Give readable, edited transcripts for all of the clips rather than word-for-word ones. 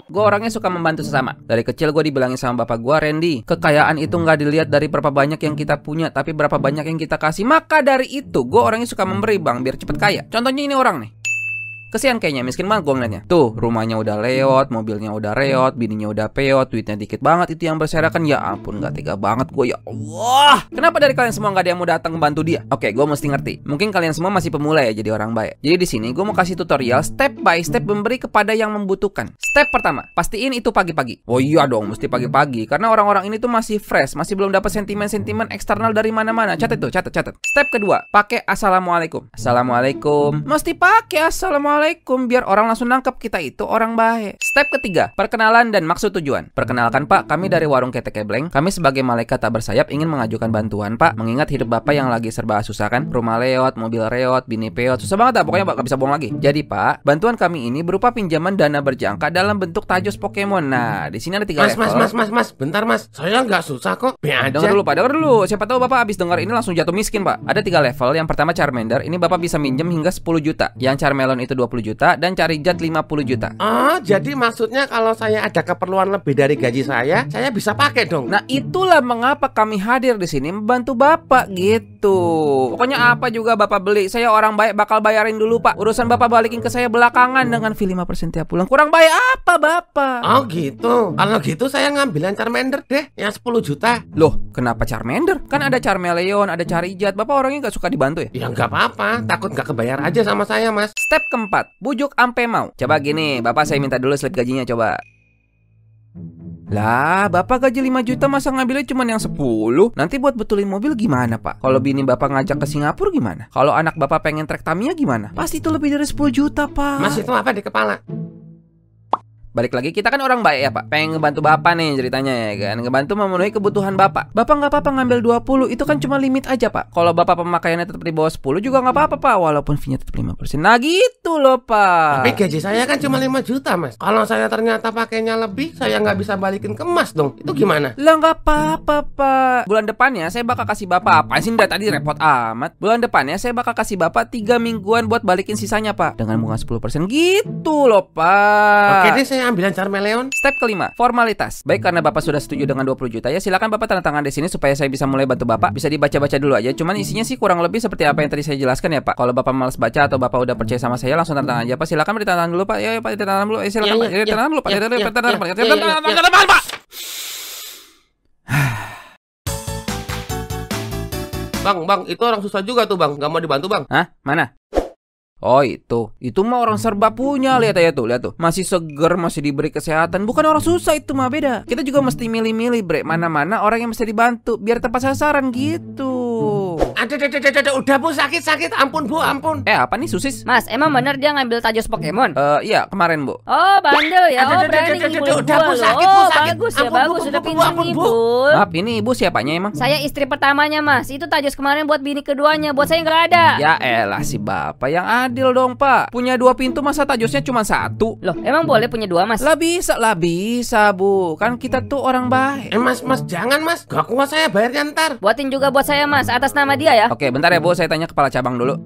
Gue orangnya suka membantu sesama. Dari kecil gue dibilangin sama bapak gue, Randy, kekayaan itu nggak dilihat dari berapa banyak yang kita punya, tapi berapa banyak yang kita kasih. Maka dari itu, gue orangnya suka memberi bang, biar cepet kaya. Contohnya ini orang nih. Kesian kayaknya, miskin banget gue ngeliatnya. Tuh, rumahnya udah reot, mobilnya udah reot, bininya udah peot, duitnya dikit banget itu yang berserakan. Ya ampun, gak tega banget gue, ya Allah. Kenapa dari kalian semua gak ada yang mau datang membantu dia? Oke, gue mesti ngerti. Mungkin kalian semua masih pemula ya jadi orang baik. Jadi di sini gue mau kasih tutorial step by step memberi kepada yang membutuhkan. Step pertama, pastiin itu pagi-pagi. Oh iya dong, mesti pagi-pagi. Karena orang-orang ini tuh masih fresh, masih belum dapat sentimen-sentimen eksternal dari mana-mana. Catat tuh, catat. Step kedua, pakai assalamualaikum. Assalamualaikum. Mesti pakai assalamualaikum biar orang langsung nangkep kita itu orang baik. Step ketiga, perkenalan dan maksud tujuan. Perkenalkan Pak, kami dari warung Ketek Kebleng. Kami sebagai malaikat tak bersayap ingin mengajukan bantuan Pak. Mengingat hidup Bapak yang lagi serba susah kan. Rumah reot, mobil reot, bini peot. Susah banget lah, pokoknya gak bisa bohong lagi. Jadi Pak, bantuan kami ini berupa pinjaman dana berjangka dalam bentuk tajos Pokemon. Nah, di sini ada 3 level. Mas, bentar mas. Saya nggak susah kok. Dengar dulu Pak, dengar dulu. Siapa tahu Bapak habis dengar ini langsung jatuh miskin Pak. Ada 3 level. Yang pertama Charmander. Ini Bapak bisa minjem hingga 10 juta. Yang Charmelon itu 20 juta. Dan Charizard 50 juta. Oh, jadi maksudnya kalau saya ada keperluan lebih dari gaji saya bisa pakai dong. Nah, itulah mengapa kami hadir di sini membantu Bapak gitu. Pokoknya apa juga Bapak beli, saya orang baik bakal bayarin dulu Pak. Urusan Bapak balikin ke saya belakangan dengan fee 5% tiap bulan. Kurang baik apa Bapak? Oh gitu. Kalau gitu saya ngambil yang Charmander deh, yang 10 juta. Loh, kenapa Charmander? Kan ada Charmeleon, ada Charizard. Bapak orangnya gak suka dibantu ya? Ya nggak apa-apa, takut nggak kebayar aja sama saya mas. Step keempat, bujuk ampe mau. Coba gini, Bapak saya minta dulu slip gajinya coba. Lah, Bapak gaji 5 juta masa ngambilnya cuma yang 10? Nanti buat betulin mobil gimana Pak? Kalau bini Bapak ngajak ke Singapura gimana? Kalau anak Bapak pengen trek Tamiya gimana? Pasti itu lebih dari 10 juta Pak. Mas itu apa di kepala? Balik lagi, kita kan orang baik ya Pak. Pengen ngebantu Bapak nih ceritanya ya kan. Ngebantu memenuhi kebutuhan Bapak. Bapak nggak apa-apa ngambil 20, itu kan cuma limit aja Pak. Kalau Bapak pemakaiannya tetap di bawah 10 juga nggak apa-apa Pak. Walaupun fee-nya tetap 5%. Nah gitu loh Pak. Tapi gaji saya kan cuma 5 juta mas. Kalau saya ternyata pakainya lebih, saya nggak bisa balikin ke mas dong. Itu gimana? Lah nggak apa-apa Pak. Bulan depannya saya bakal kasih Bapak, apa sih dari tadi repot amat. Bulan depannya saya bakal kasih Bapak 3 mingguan buat balikin sisanya Pak. Dengan bunga 10% gitu loh Pak. Oke deh, saya ambilan Charmeleon. Step kelima, formalitas. Baik, karena Bapak sudah setuju dengan 20 juta ya, silakan Bapak tanda tangan di sini supaya saya bisa mulai bantu Bapak. Bisa dibaca-baca dulu aja. Cuman isinya sih kurang lebih seperti apa yang tadi saya jelaskan ya Pak. Kalau Bapak malas baca atau Bapak udah percaya sama saya, langsung tanda tangan aja Pak. Silakan beri tanda tangan dulu Pak. Ya Pak, tanda tangan dulu. Silakan Pak. Tanda tangan dulu Pak. Tanda tangan Pak. Bang, itu orang susah juga tuh bang. Gak mau dibantu bang. Hah? Mana? Oh itu mah orang serba punya. Lihat tuh, masih seger, masih diberi kesehatan. Bukan orang susah, itu mah beda. Kita juga mesti milih-milih bre, mana-mana orang yang mesti dibantu biar tepat sasaran gitu. Aduh, udah bu, sakit, ampun bu, ampun. Apa nih Susis? Mas, emang bener dia ngambil tajos Pokemon? Iya kemarin Bu. Oh, bandel ya. Oh, berani ngibulin udah, Bu, gua sakit, loh. Bu, Oh, sakit. bagus ya, Ampun, bagus. Bu, Sudah Bu, pintar ampun, Bu. ngibul. Maaf, ini ibu siapanya emang? Saya istri pertamanya, Mas. Itu tajos kemarin buat bini keduanya. Buat saya nggak ada. Ya elah si Bapak yang adil dong Pak. Punya 2 pintu masa tajosnya cuma 1? Loh, emang boleh punya 2, Mas? Lah bisa Bu. Kan kita tuh orang baik. Mas, jangan mas. Gak kuat saya bayarnya ntar. Buatin juga buat saya, Mas. Atas nama dia ya. Oke, bentar ya Bu, saya tanya kepala cabang dulu.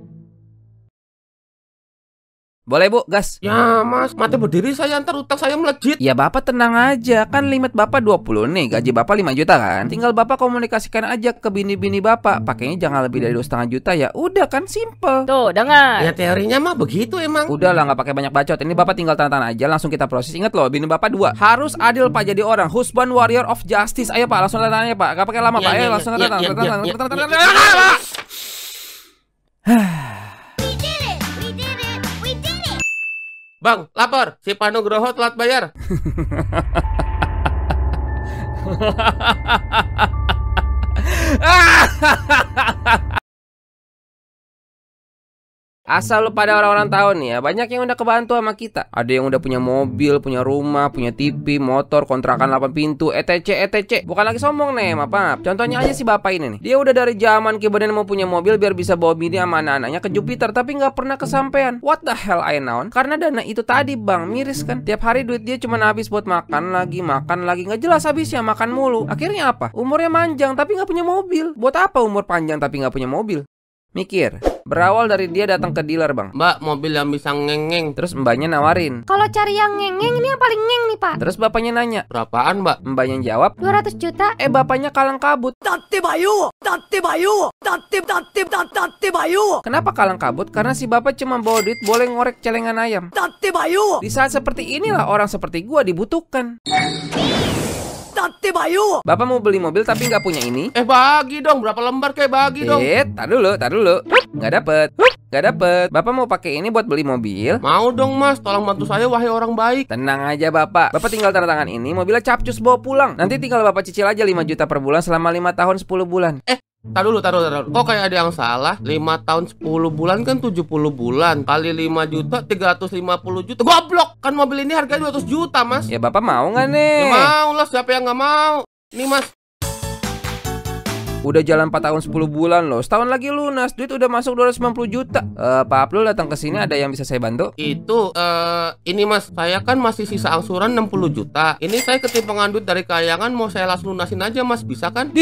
Boleh Bu, gas. Ya mas, mati berdiri saya ntar utang saya melejit. Ya Bapak tenang aja, kan limit Bapak 20 nih, gaji Bapak 5 juta kan. Tinggal Bapak komunikasikan aja ke bini-bini Bapak. Pakainya jangan lebih dari 2,5 juta ya. Udah kan, simple. Tuh, dengar. Ya teorinya mah begitu emang. Udah lah, nggak pakai banyak bacot. Ini Bapak tinggal tanda tangan aja, langsung kita proses. Ingat loh, bini Bapak 2. Harus adil Pak jadi orang. Husband warrior of justice. Ayo Pak, langsung tanda tangannya Pak. Gak pakai lama Pak. Ayo langsung tanda tangan. Bang, lapor. Si Panugroho telat bayar. Asal lu pada orang-orang tahu nih ya, banyak yang udah kebantu sama kita. Ada yang udah punya mobil, punya rumah, punya TV, motor, kontrakan 8 pintu, etc. Bukan lagi sombong nih, maaf. Contohnya aja si Bapak ini nih. Dia udah dari zaman kibadan mau punya mobil biar bisa bawa bini sama anak-anaknya ke Jupiter, tapi nggak pernah kesampean. What the hell I know? Karena dana itu tadi bang, miris kan. Tiap hari duit dia cuma habis buat makan lagi, nggak jelas habisnya, makan mulu. Akhirnya apa? Umurnya manjang tapi nggak punya mobil. Buat apa umur panjang tapi nggak punya mobil? Mikir. Berawal dari dia datang ke dealer, Bang. Mbak, mobil yang bisa ngeng-ngeng. Terus mbaknya nawarin. Kalau cari yang ngeng-ngeng ini yang paling ngeng nih, Pak. Terus bapaknya nanya. Berapaan, Mbak? Mbaknya jawab. 200 juta. Bapaknya kalang kabut. Kenapa kalang kabut? Karena si bapak cuma bawa duit boleh ngorek celengan ayam. Di saat seperti inilah orang seperti gua dibutuhkan. Bapak mau beli mobil tapi nggak punya ini. Bagi dong, berapa lembar kayak bagi dong. Tar dulu. Nggak dapet. Bapak mau pakai ini buat beli mobil? Mau dong mas, tolong bantu saya wahai orang baik. Tenang aja bapak. Bapak tinggal tanda tangan ini, mobilnya capcus bawa pulang. Nanti tinggal bapak cicil aja 5 juta per bulan selama 5 tahun 10 bulan. Tar dulu. Kok kayak ada yang salah? 5 tahun 10 bulan kan 70 bulan. Kali 5 juta 350 juta. Goblok! Kan mobil ini harganya 200 juta mas. Ya bapak mau nggak nih? Ya mau lah, siapa yang nggak mau? Nih mas. Udah jalan 4 tahun 10 bulan loh. Setahun lagi lunas. Duit udah masuk 290 juta. Pak Abdul datang ke sini, ada yang bisa saya bantu? Itu ini mas, saya kan masih sisa angsuran 60 juta. Ini saya ketimpangan duit dari kayangan, mau saya langsung lunasin aja mas, bisa kan?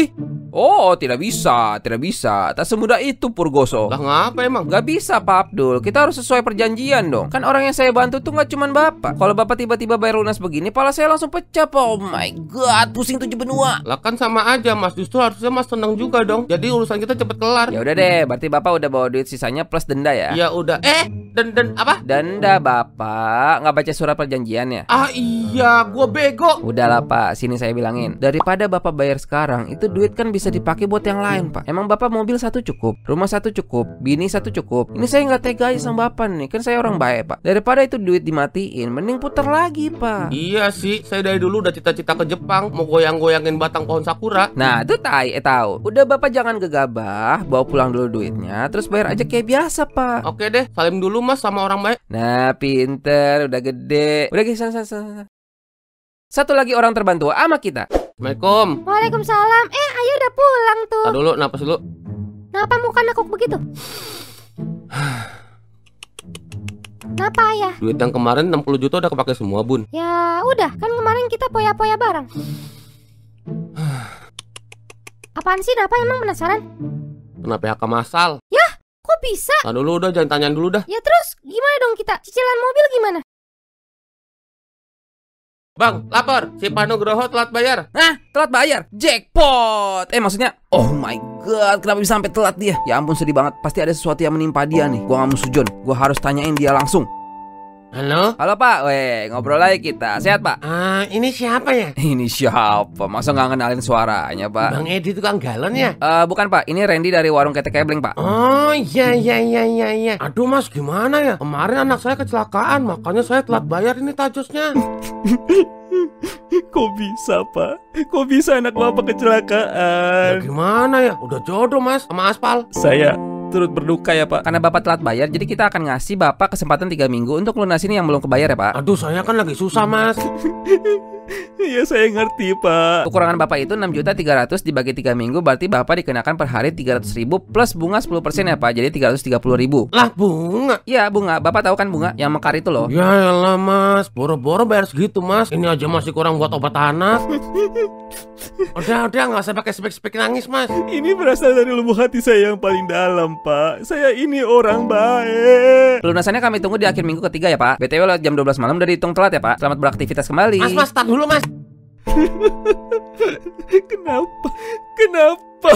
Oh, tidak bisa. Tak semudah itu Purgoso. Lah ngapa emang? Gak bisa Pak Abdul, kita harus sesuai perjanjian dong. Kan orang yang saya bantu tuh gak cuman bapak. Kalau bapak tiba-tiba bayar lunas begini, pala saya langsung pecah Pak. Oh my god, pusing 7 benua. Lah kan sama aja mas, justru harusnya mas tenang juga dong. Jadi urusan kita cepet kelar. Ya udah deh, berarti bapak udah bawa duit sisanya plus denda ya? Ya udah. Dan apa? Denda bapak, nggak baca surat perjanjiannya? Iya, gua bego. Udahlah Pak, sini saya bilangin. Daripada bapak bayar sekarang, itu duit kan bisa dipakai buat yang lain Pak. Emang bapak mobil 1 cukup, rumah 1 cukup, bini 1 cukup. Ini saya nggak tega aja sama bapak nih, kan saya orang baik Pak. Daripada itu duit dimatiin, mending putar lagi Pak. Iya sih, saya dari dulu udah cita-cita ke Jepang, mau goyang-goyangin batang pohon sakura. Nah itu tahu. Udah bapak jangan gegabah, bawa pulang dulu duitnya, terus bayar aja kayak biasa Pak. Oke deh, salim dulu mas sama orang baik. Nah pinter, udah gede. Udah guys, sana. Satu lagi orang terbantu sama kita. Assalamualaikum. Waalaikumsalam. Ayo udah pulang tuh. Tar dulu, napas dulu. Kenapa muka nekuk begitu? Kenapa ya? Duit yang kemarin 60 juta udah kepake semua bun. Ya udah, kan kemarin kita poya-poya bareng. Apaan sih? Kenapa emang penasaran? Kena PHK masal. Yah, kok bisa? Tar dulu udah, jangan tanyain dulu dah. Ya terus gimana dong kita? Cicilan mobil gimana? Bang, lapor, si Panugroho telat bayar. Nah, telat bayar? Jackpot! Maksudnya, oh my god, kenapa bisa sampai telat dia? Ya ampun, sedih banget. Pasti ada sesuatu yang menimpa dia nih. Gua gak mau sujon, gua harus tanyain dia langsung. Halo? Halo Pak, ngobrol lagi kita. Sehat Pak? Ini siapa ya? Ini siapa? Masa nggak kenalin suaranya Pak? Bang Edi tukang galon ya? Bukan Pak, ini Randy dari warung ketek kebleng Pak. Oh iya. Aduh mas, gimana ya? Kemarin anak saya kecelakaan, makanya saya telat bayar ini tajusnya. Kok bisa Pak? Kok bisa anak Bapak kecelakaan? Ya gimana ya? Udah jodoh mas sama aspal. Saya turut berduka ya Pak, karena Bapak telat bayar. Jadi kita akan ngasih Bapak kesempatan 3 minggu untuk lunasin yang belum kebayar ya Pak. Aduh, saya kan lagi susah mas. Iya saya ngerti Pak. Kekurangan Bapak itu 6.300.000 dibagi 3 minggu, berarti Bapak dikenakan per hari 300.000 plus bunga 10% ya Pak. Jadi 330.000. Lah bunga? Iya bunga, Bapak tahu kan bunga yang mekar itu loh. Ya elah mas, boro-boro bayar segitu mas. Ini aja masih kurang buat obat anak. Udah gak usah pakai spek-spek nangis mas. Ini berasal dari lubuk hati saya yang paling dalam Pak. Saya ini orang baik. Pelunasannya kami tunggu di akhir minggu ketiga ya Pak. BTW lewat jam 12 malam udah dihitung telat ya Pak. Selamat beraktivitas kembali. Mas, start dulu mas. Kenapa?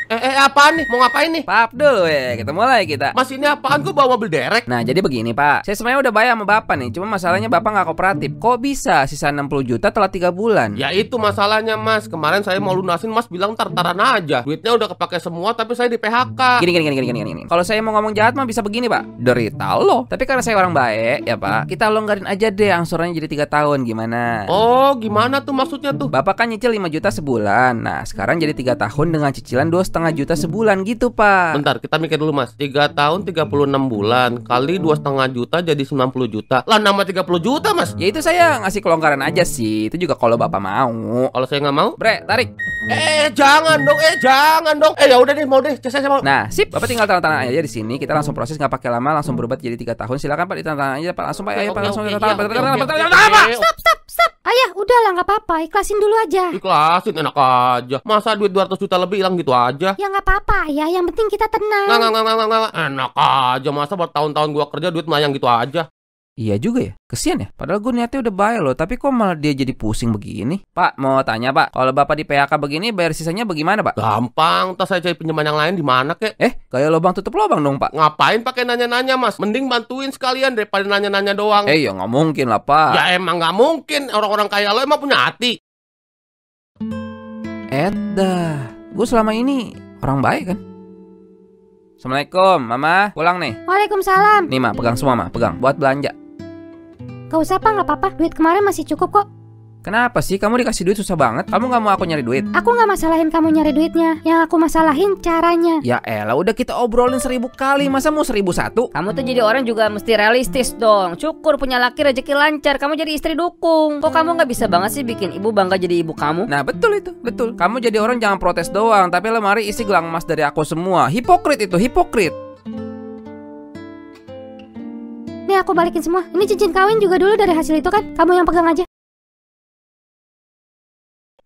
Apaan nih? Mau ngapain nih? Pak Abdul ketemu lagi kita. Mas ini apaan? Gue bawa mobil derek. Nah jadi begini Pak, saya sebenarnya udah bayar sama Bapak nih. Cuma masalahnya Bapak nggak kooperatif. Kok bisa sisa 60 juta telat 3 bulan? Ya itu masalahnya mas. Kemarin saya mau lunasin, mas bilang tar-taran aja. Duitnya udah kepake semua tapi saya di PHK. Gini. Kalau saya mau ngomong jahat mah bisa begini Pak, derita lo. Tapi karena saya orang baik ya Pak, kita longgarin aja deh angsurannya jadi 3 tahun. Gimana? Oh gimana tuh maksudnya tuh? Bapak kan nyicil 5 juta sebulan. Nah sekarang jadi 3 tahun dengan cicilan 2,5 juta sebulan gitu Pak. Bentar, kita mikir dulu mas. 3 tahun 36 bulan kali 2,5 juta jadi 90 juta. Lah nama 30 juta mas. Ya itu saya ngasih kelonggaran aja sih. Itu juga kalau Bapak mau. Kalau saya nggak mau? Bre, tarik. Jangan dong. Ya udah deh, mau deh. Saya mau. Nah, sip. Bapak tinggal tanda tangan aja di sini. Kita langsung proses, nggak pakai lama, langsung berubah jadi 3 tahun. Silakan Pak, ditanda tangan aja Pak. Langsung Pak, ayo Pak, langsung tanda tangan. Stop. Ayah, udahlah nggak apa-apa, ikhlasin dulu aja. Ikhlasin enak aja. Masa duit 200 juta lebih hilang gitu aja? Ya nggak apa-apa, Ayah. Yang penting kita tenang. Nggak. Enak aja. Masa bertahun-tahun gua kerja duit melayang gitu aja? Iya juga ya, kesian ya. Padahal gue niatnya udah baik loh, tapi kok malah dia jadi pusing begini? Pak, mau tanya pak, kalau bapak di PHK begini bayar sisanya bagaimana pak? Gampang, tas saya cari pinjaman yang lain di mana kek? Kayak lubang tutup lubang dong pak. Ngapain pakai nanya-nanya mas? Mending bantuin sekalian daripada nanya-nanya doang. Ya nggak mungkin lah pak. Ya emang nggak mungkin, orang-orang kaya lo emang punya hati. Gue selama ini orang baik kan? Assalamualaikum, mama, pulang nih. Waalaikumsalam. Nih ma, pegang semua ma, pegang, buat belanja. Gak usah pak, nggak apa-apa. Duit kemarin masih cukup kok. Kenapa sih kamu dikasih duit susah banget? Kamu nggak mau aku nyari duit? Aku nggak masalahin kamu nyari duitnya. Yang aku masalahin caranya. Ya elah, udah kita obrolin 1000 kali, masa mau 1001? Kamu tuh jadi orang juga mesti realistis dong. Syukur punya laki rezeki lancar, kamu jadi istri dukung. Kok kamu nggak bisa banget sih bikin ibu bangga jadi ibu kamu? Nah betul itu, betul. Kamu jadi orang jangan protes doang, tapi lemari isi gelang emas dari aku semua. Hipokrit itu, hipokrit. Nih aku balikin semua. Ini cincin kawin juga dulu dari hasil itu kan. Kamu yang pegang aja.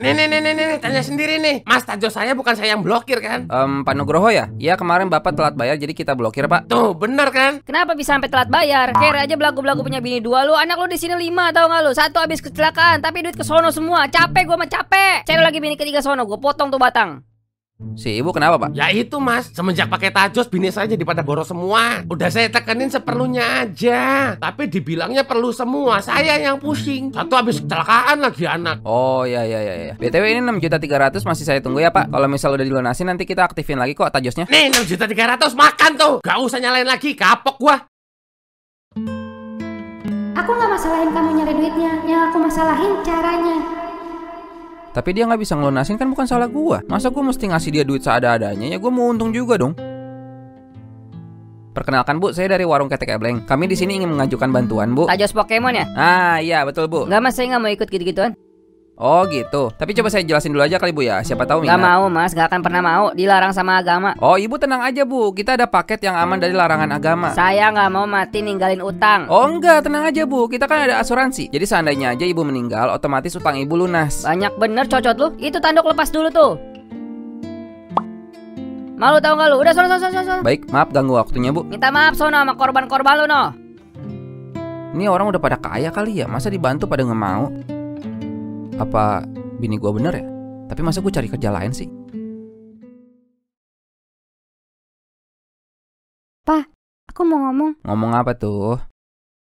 Nih, tanya sendiri nih. Mas, tajo saya bukan saya yang blokir kan? Pak Nugroho ya? Iya kemarin bapak telat bayar jadi kita blokir pak. Tuh, bener kan? Kenapa bisa sampai telat bayar? Kira aja belagu-belagu punya bini 2 lu, anak lu di sini 5 tau gak lu? 1 habis kecelakaan, tapi duit ke sono semua. Capek gua mah capek. Cari lagi bini ketiga sono, gua potong tuh batang. Si ibu kenapa pak? Ya itu mas, semenjak pakai tajos bini saya jadi pada boros semua. Udah saya tekenin seperlunya aja, tapi dibilangnya perlu semua. Saya yang pusing. 1 habis kecelakaan lagi anak. Oh ya. BTW ini 6.300.000 masih saya tunggu ya pak. Kalau misal udah dilunasin nanti kita aktifin lagi kok tajosnya. Nih 6.300.000 makan tuh. Gak usah nyalain lagi, kapok gua. Aku nggak masalahin kamu nyari duitnya. Yang aku masalahin caranya. Tapi dia nggak bisa ngelunasin kan bukan salah gua. Masa gua mesti ngasih dia duit seada-adanya? Ya gua mau untung juga dong. Perkenalkan bu, saya dari warung Ketek Ebleng. Kami di sini ingin mengajukan bantuan bu. Tajos Pokemon ya? Ah iya betul bu. Enggak mas, saya nggak mau ikut gitu-gituan. Oh gitu. Tapi coba saya jelasin dulu aja kali bu ya. Siapa tahu minat. Nggak mau mas, nggak akan pernah mau. Dilarang sama agama. Oh ibu tenang aja bu. Kita ada paket yang aman dari larangan agama. Saya nggak mau mati ninggalin utang. Oh enggak, tenang aja bu. Kita kan ada asuransi. Jadi seandainya aja ibu meninggal, otomatis utang ibu lunas. Banyak bener cocot lu. Itu tanduk lepas dulu tuh. Malu tau gak lu? Udah sono. Baik, maaf ganggu waktunya bu. Minta maaf sono sama korban-korban lu no. Ini orang udah pada kaya kali ya. Masa dibantu pada nggak mau? Apa bini gua bener ya? Tapi masa gua cari kerja lain sih? Pak, aku mau ngomong. Ngomong apa tuh?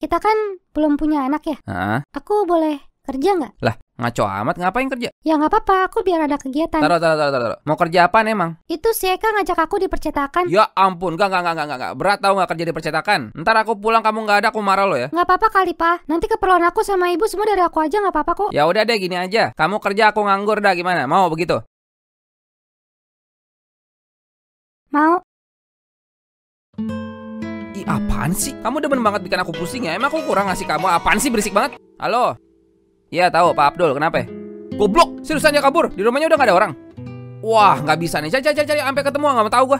Kita kan belum punya anak ya. Hah? Aku boleh kerja nggak? Lah, ngaco amat, ngapain kerja? Ya nggak apa-apa, aku biar ada kegiatan. Taruh. Mau kerja apaan emang? Itu si Eka ngajak aku di percetakan. Ya ampun, enggak. Berat tau nggak kerja di percetakan? Ntar aku pulang kamu nggak ada, aku marah lo ya. Nggak apa-apa kali Pak. Nanti keperluan aku sama ibu semua dari aku aja, nggak apa-apa kok. Ya udah deh gini aja. Kamu kerja aku nganggur dah gimana? Mau begitu? Mau. Ih apaan sih? Kamu demen banget bikin aku pusing ya? Emang aku kurang ngasih kamu apaan sih berisik banget? Halo? Iya tahu Pak Abdul, kenapa? Goblok, seriusan dia kabur. Di rumahnya udah nggak ada orang. Wah, nggak bisa nih. Cari sampai ketemu, nggak mau tahu gua.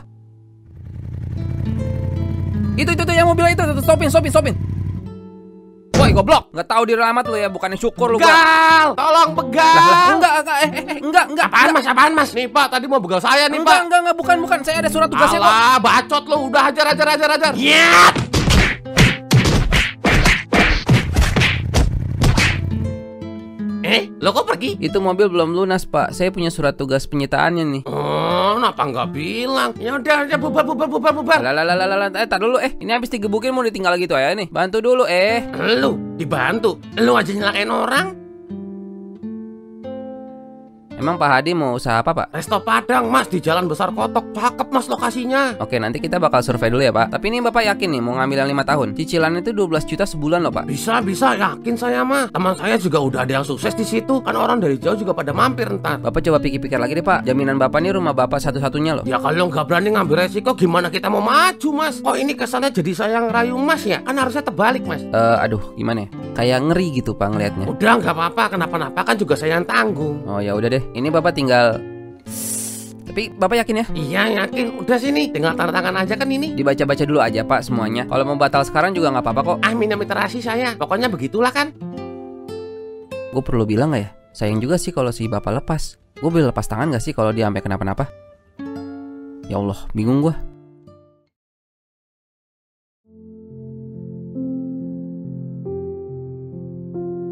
Itu yang mobil itu, stopin. Woi goblok, nggak tahu diri amat lu ya, bukannya syukur lu gua. Begal, tolong begal. Enggak. Apaan mas? Nih pak, tadi mau begal saya nih pak. Enggak, bukan. Saya ada surat tugasnya kok. Alah, bacot lu, udah hajar. Nyet. Lo kok pergi? Itu mobil belum lunas pak. Saya punya surat tugas penyitaannya nih. Oh, kenapa nggak bilang? Ya udah bubar. Lah, tar dulu ini habis digebukin mau ditinggal gitu ya nih. Bantu dulu Lu dibantu, lu aja nyelakain orang. Emang Pak Hadi mau usaha apa Pak? Resto Padang mas, di Jalan Besar Kotok. Cakep mas lokasinya. Oke nanti kita bakal survei dulu ya Pak. Tapi ini Bapak yakin nih mau ngambil yang 5 tahun? Cicilannya itu 12 juta sebulan loh Pak. Bisa yakin saya mah. Teman saya juga udah ada yang sukses di situ. Kan orang dari jauh juga pada mampir ntar. Bapak coba pikir-pikir lagi deh Pak. Jaminan Bapak ini rumah Bapak satu-satunya loh. Ya kalau nggak berani ngambil resiko gimana kita mau maju mas? Oh ini kesannya jadi saya yang rayu mas ya? Kan harusnya terbalik mas. Aduh gimana ya? Kayak ngeri gitu Pak ngelihatnya. Udah nggak apa-apa, kenapa-napa kan juga saya yang tanggung. Oh ya udah deh. Ini Bapak tinggal. Tapi Bapak yakin ya? Iya yakin. Udah sini, tinggal tanda tangan aja kan ini. Dibaca-baca dulu aja Pak semuanya. Kalau mau batal sekarang juga nggak apa-apa kok. Minta terasi saya. Pokoknya begitulah kan. Gue perlu bilang gak ya? Sayang juga sih kalau si bapak lepas. Gue boleh lepas tangan gak sih kalau dia sampai kenapa-napa? Ya Allah, bingung gue.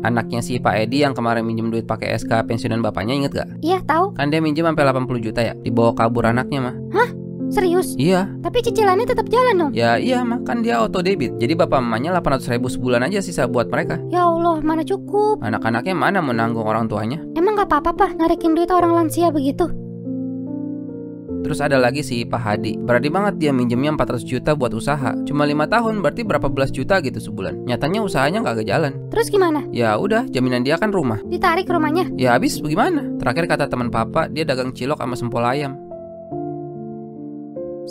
Anaknya si Pak Edi yang kemarin minjem duit pakai SK pensiunan bapaknya, inget gak? Iya, tahu. Kan dia minjem sampai 80 juta ya, dibawa kabur anaknya mah. Serius? Iya. Tapi cicilannya tetap jalan dong. Ya iya mah, kan dia auto debit. Jadi bapak mamanya 800 ribu sebulan aja sisa buat mereka. Ya Allah, mana cukup. Anak-anaknya mana menanggung orang tuanya. Emang gak apa-apa, Pak, narikin duit orang lansia begitu? Terus ada lagi si Pak Hadi. Berarti banget dia minjemnya 400 juta buat usaha. Cuma 5 tahun, berarti berapa belas juta gitu sebulan. Nyatanya usahanya gak jalan. Terus gimana? Ya udah, jaminan dia kan rumah. Ditarik rumahnya? Ya habis bagaimana? Terakhir kata teman papa, dia dagang cilok sama sempol ayam.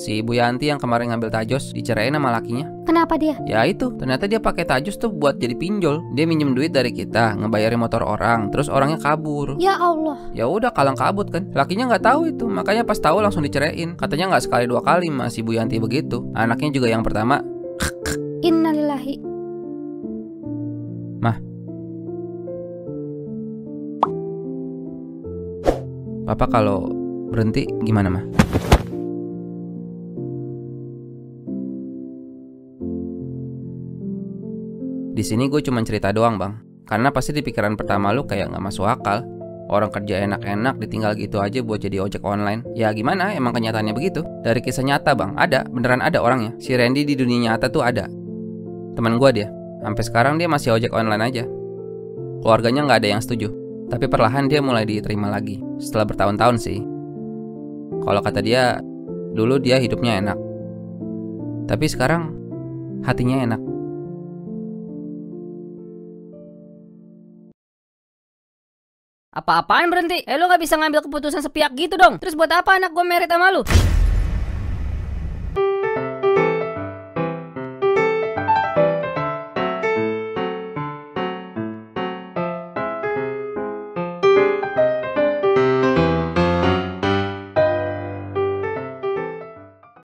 Si Ibu Yanti yang kemarin ngambil tajos dicerain sama lakinya. Kenapa dia? Ya itu, ternyata dia pakai tajos tuh buat jadi pinjol. Dia minjem duit dari kita, ngebayarin motor orang, terus orangnya kabur. Ya Allah. Ya udah kalang kabut kan. Lakinya nggak tahu itu, makanya pas tahu langsung dicerain. Katanya nggak sekali 2 kali mas si Bu Yanti begitu. Anaknya juga yang pertama. Innalillahi. Mah, papa kalau berhenti gimana mah? Di sini gue cuma cerita doang bang, karena pasti di pikiran pertama lu kayak nggak masuk akal. Orang kerja enak-enak ditinggal gitu aja buat jadi ojek online. Ya gimana, emang kenyataannya begitu. Dari kisah nyata bang, ada, beneran ada orangnya. Si Randy di dunia nyata tuh ada. Teman gue dia, sampai sekarang dia masih ojek online aja. Keluarganya nggak ada yang setuju, tapi perlahan dia mulai diterima lagi. Setelah bertahun-tahun sih. Kalau kata dia, dulu dia hidupnya enak, tapi sekarang hatinya enak. Apa-apaan berhenti? Lu gak bisa ngambil keputusan sepihak gitu dong. Terus buat apa anak gue merit sama lu?